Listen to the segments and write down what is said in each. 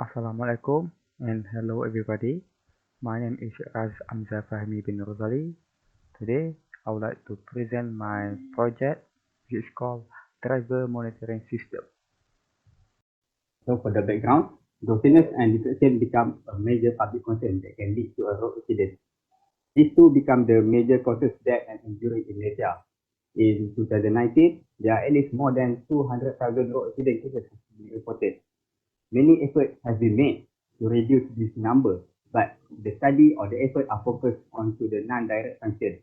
Assalamualaikum and hello everybody. My name is Amza Fahmi bin Rosali. Today I would like to present my project which is called Driver Monitoring System. So for the background, drowsiness and distraction become a major public concern that can lead to a road accident. These two become the major causes of death and injury in Malaysia. In 2019, there are at least more than 200,000 road accident cases reported. Many efforts have been made to reduce this number, but the study or the effort are focused onto the non-direct function.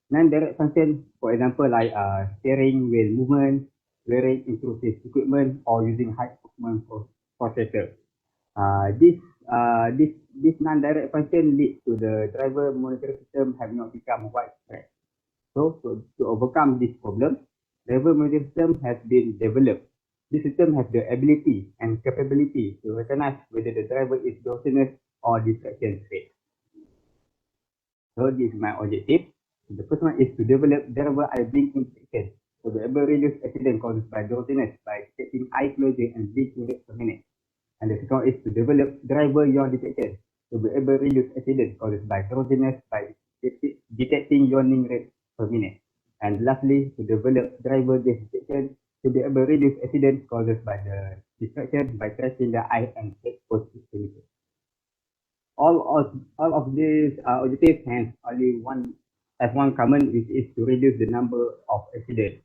Non-direct function, for example, like steering wheel movement, wearing intrusive equipment, or using high performance processor. This non-direct function leads to the driver monitoring system have not become widespread. So to overcome this problem, driver monitoring system has been developed. This system has the ability and capability to recognize whether the driver is drowsiness or distraction state. So this is my objective. The first one is to develop driver eye blinking detection to be able to reduce accident caused by drowsiness by detecting eye closing and blinking rate per minute. And the second is to develop driver yawn detection to be able to reduce accident caused by drowsiness by detecting yawning rate per minute. And lastly, to develop driver gaze detection to be able to reduce accident caused by the distraction by tracing the eye and head position. All of these objectives have one common, which is to reduce the number of accidents.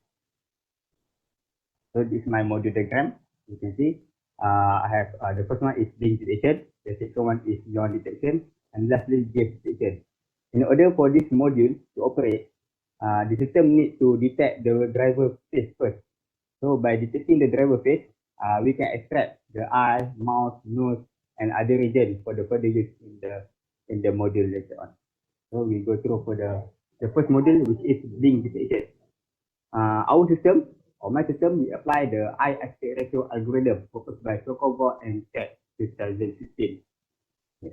So this is my module diagram. You can see I have the first one is blink detection, the second one is yawn detection, and lastly gaze detection. In order for this module to operate, the system needs to detect the driver face first. So by detecting the driver face, we can extract the eye, mouth, nose, and other regions for the further use in the module later on. So we go through for the first module, which is blink detection. Our system, or my system, we apply the eye aspect ratio algorithm proposed by Sokovor and Chat 2016. Yes,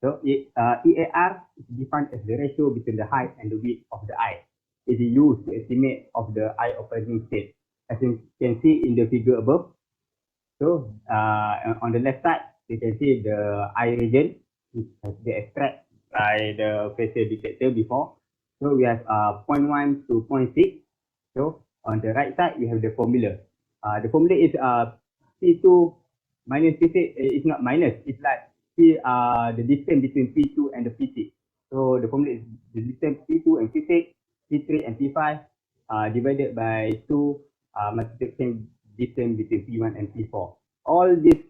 so EAR is defined as the ratio between the height and the width of the eye. It is used to estimate of the eye operating state. As you can see in the figure above, so on the left side, you can see the eye region, which has been extracted by the facial detector before. So we have 0.1 to 0.6. So on the right side, we have the formula. The formula is P2 minus P6. It's not minus. It's like the distance between P2 and the P6. So the formula is the distance P2 and P6, P3 and P5 divided by 2 multiplication distance between P1 and P4. All this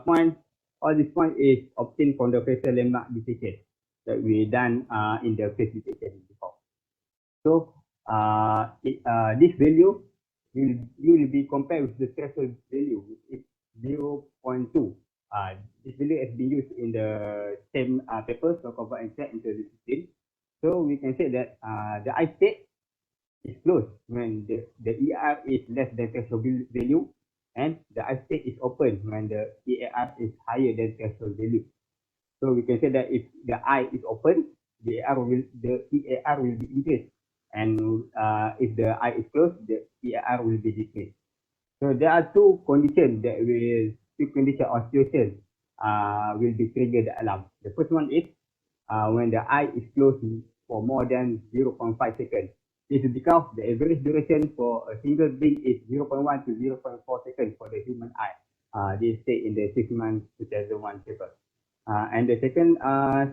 point is obtained from the facial landmark detection that we done in the face detection before. So this value will be compared with the threshold value, which is 0.2. This value has been used in the same paper, so cover and check in 2016. So we can say that the eye state is closed when the ER is less than threshold value, and the eye state is open when the EAR is higher than threshold value. So we can say that if the eye is open, the EAR will be increased, and if the eye is closed, the EAR will be decreased. So there are two conditions or situations will be triggered the alarm. The first one is when the eye is closed for more than 0.5 seconds. This is because the average duration for a single blink is 0.1 to 0.4 seconds for the human eye. This is in the 6 months 2001 paper. And the second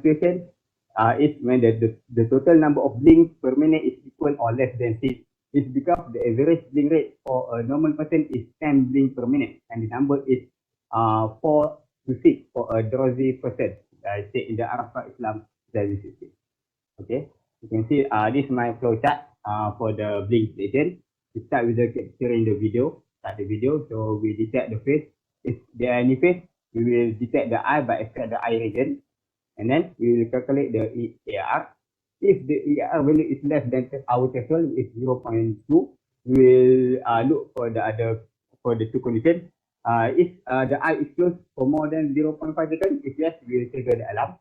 situation is when the total number of blinks per minute is equal or less than 6. It's because the average blink rate for a normal person is 10 blinks per minute, and the number is 4 to 6 for a drowsy person. I say in the Arafah Islam 2016. Okay, you can see this is my flow chart for the blink detection. We start with the capturing the video. Start the video, so we detect the face. If there are any face, we will detect the eye by extract the eye region, and then we will calculate the EAR. If the EAR value is less than our threshold, is 0.2, we will look for the two conditions. If the eye is closed for more than 0.5 seconds, if yes, we will trigger the alarm.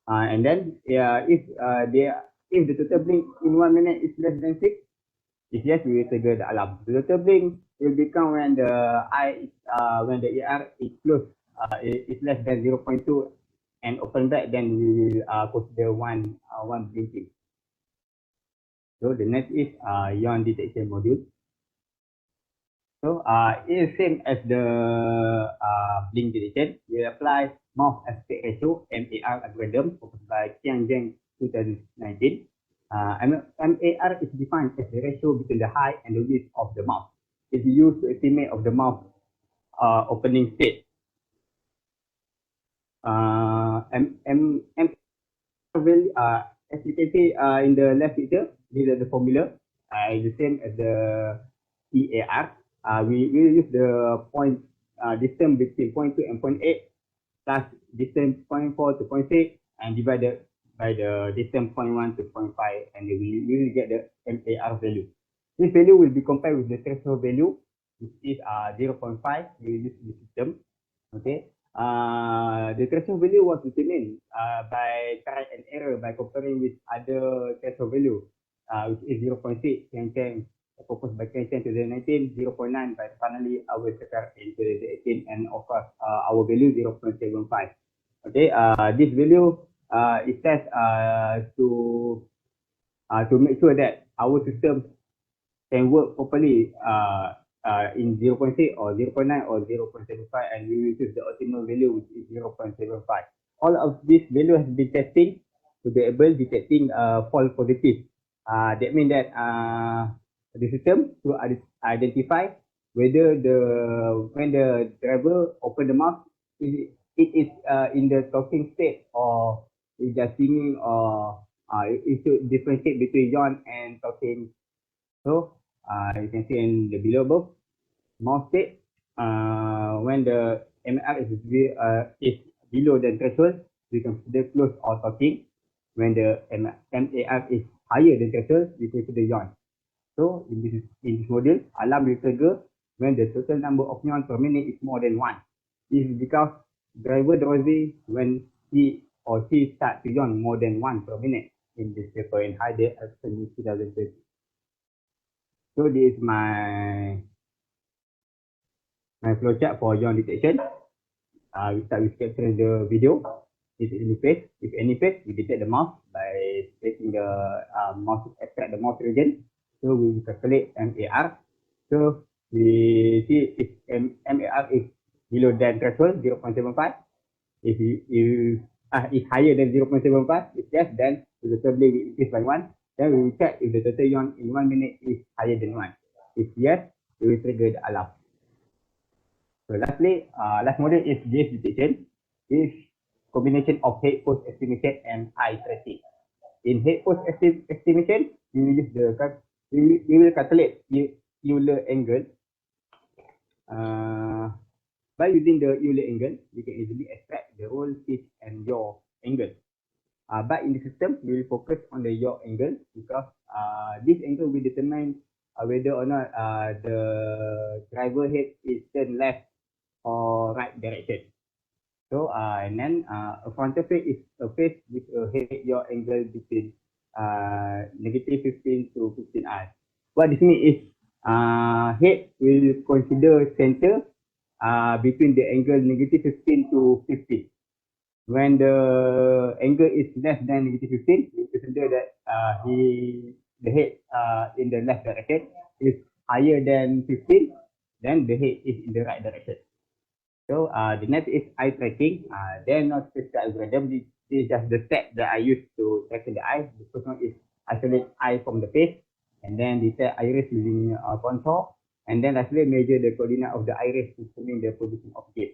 And then if the total blink in 1 minute is less than 6, if yes, we will trigger the alarm. The total blink will become when the when the ER is close, is less than 0.2 and open back, then we will consider one blinking. So the next is yawn detection module. So it is same as the blink detection. We apply mouth aspect ratio MAR algorithm proposed by Qiang Zheng 2019. MAR is defined as the ratio between the height and the width of the mouth. It's used to estimate of the mouth opening state. Well, as you can see in the left picture, this is the formula. It's the same as the EAR. We will use the point distance between point 2 and point 8 plus distance point 4 to point 6 and divided by the distance point 1 to point 5, and we will get the MAR value. This value will be compared with the threshold value, which is 0.5. We will use the system. Okay. The threshold value was determined by trial and error by comparing with other threshold value, which is 0.6, proposed by Ken Chen 2019, 0.9 by finally our Sekar in 2018, and of course our value 0.75. Okay, this value is set to make sure that our system can work properly in 0.6 or 0.9 or 0.75, and we will choose the optimal value, which is 0.75. All of this value has been testing to be able detecting false positive. That means that the system to identify whether when the driver open the mouth, it is in the talking state or is just singing, or it should differentiate between yawn and talking. So you can see in the below above mouth state, when the MR is below the threshold, we consider close or talking. When the MAR is higher than threshold, we consider yawn. So in this model, alarm will trigger when the total number of yawn per minute is more than 1. This is because driver drowsy when he or she starts to yawn more than 1 per minute in this paper in Hyde in 2020. So this is my flowchart for yawn detection. We start with capturing the video. This is any face. If any face, we detect the mouth by taking the mouth, extract the mouth region. So we calculate MAR. So we see if MAR is below than threshold 0.75. If is higher than 0.75, if yes, then we will probably increase by 1. Then we will check if the total yawn in 1 minute is higher than 1. If yes, we will trigger the alarm. So lastly, last model is gaze detection. This combination of head pose estimation and eye tracking. In head pose estimation, we will use we will calculate Euler angle. By using the Euler angle, we can easily extract the roll, pitch, and yaw angle. But in the system, we will focus on the yaw angle because this angle will determine whether or not the driver head is turned left or right direction. So and then a frontal face is a face with a head yaw angle between negative 15 to 15i. What this means is head will consider center between the angle negative 15 to 50. When the angle is less than negative 15, we consider that the head in the left direction is higher than 15, then the head is in the right direction. So the next is eye tracking. Then not specific algorithm. This is just the step that I use to track the eye. The first one is isolate eye from the face, and then detect iris using contour, and then lastly measure the coordinate of the iris determining the position of gaze.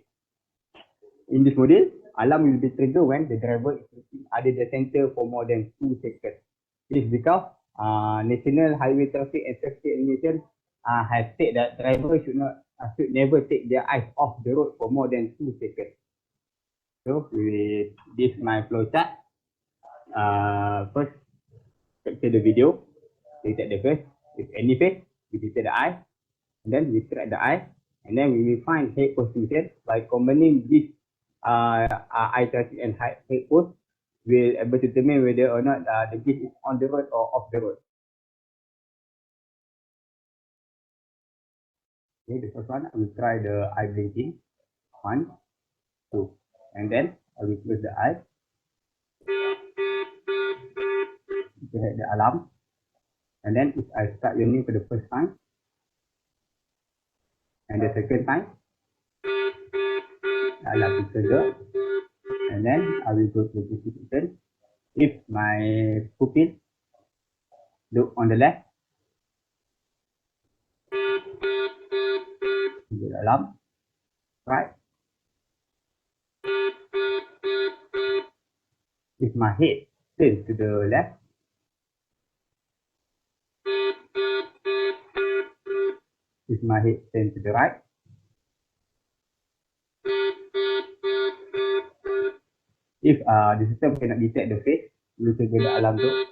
In this model, alarm will be triggered when the driver is looking at the center for more than 2 seconds. This is because National Highway Traffic and Safety Administration has said that drivers should never take their eyes off the road for more than 2 seconds. So with this my flow chart, first capture the video, detect the face. If any face, we detect the eye, and then we track the eye, and then we will find head position by combining this eye tracking and head pose. We'll able to determine whether or not the gaze is on the road or off the road. Okay, the first one, I will try the eye blinking. 1, 2. And then I will close the eye to hit the alarm. And then if I start yawning for the first time and the second time, the alarm will trigger. And then I will go to the position. If my pupil look on the left, the alarm. Right. If my head turns to the left, if my head turns to the right, if the system cannot detect the face, we will trigger the alarm too.